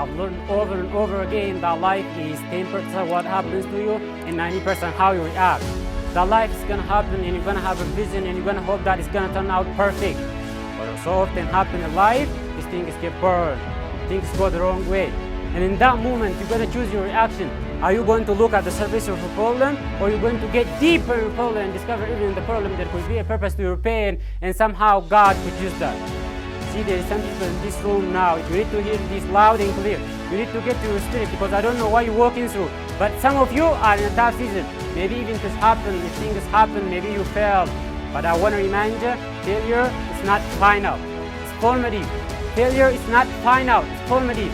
I've learned over and over again that life is 10% what happens to you and 90% how you react. That life is gonna happen and you're gonna have a vision and you're gonna hope that it's gonna turn out perfect. But so often happen in life, these things get burned, things go the wrong way. And in that moment, you're gonna choose your reaction. Are you going to look at the surface of the problem, or are you going to get deeper in the problem and discover even in the problem there could be a purpose to your pain and somehow God could use that? See, there is some people in this room now. You need to hear this loud and clear. You need to get to your spirit, because I don't know what you're walking through. But some of you are in a tough season. Maybe even this happened, if things happen, maybe you failed. But I want to remind you, failure is not final. It's formative. Failure is not final. It's formative.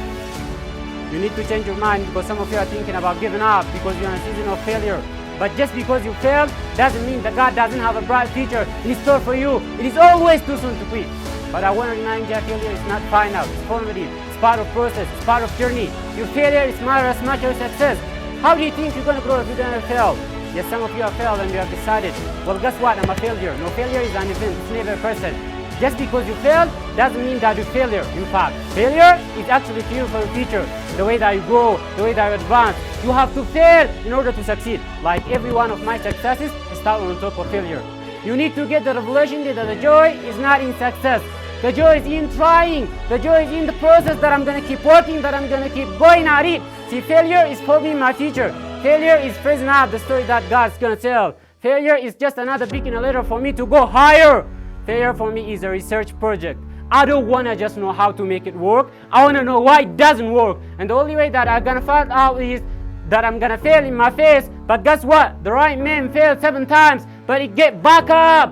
You need to change your mind, because some of you are thinking about giving up because you're in a season of failure. But just because you failed doesn't mean that God doesn't have a bright future in store for you. It is always too soon to quit. But I want to remind you, failure is not final. It's formative. It's part of process. It's part of journey. Your failure is matter as much as success. How do you think you're going to grow if you're going to fail? Yes, some of you have failed and you have decided, well, guess what? I'm a failure. No, failure is an event. It's never a person. Just because you failed doesn't mean that you're failure. In fact, failure is actually fuel for your future. The way that you grow, the way that you advance. You have to fail in order to succeed. Like every one of my successes start on top of failure. You need to get the revelation that the joy is not in success. The joy is in trying. The joy is in the process that I'm going to keep working, that I'm going to keep going at it. See, failure is forming my future. Failure is phrasing out the story that God's going to tell. Failure is just another beacon in a letter for me to go higher. Failure for me is a research project. I don't want to just know how to make it work. I want to know why it doesn't work. And the only way that I'm going to find out is that I'm going to fail in my face. But guess what? The right man failed 7 times, but he get back up.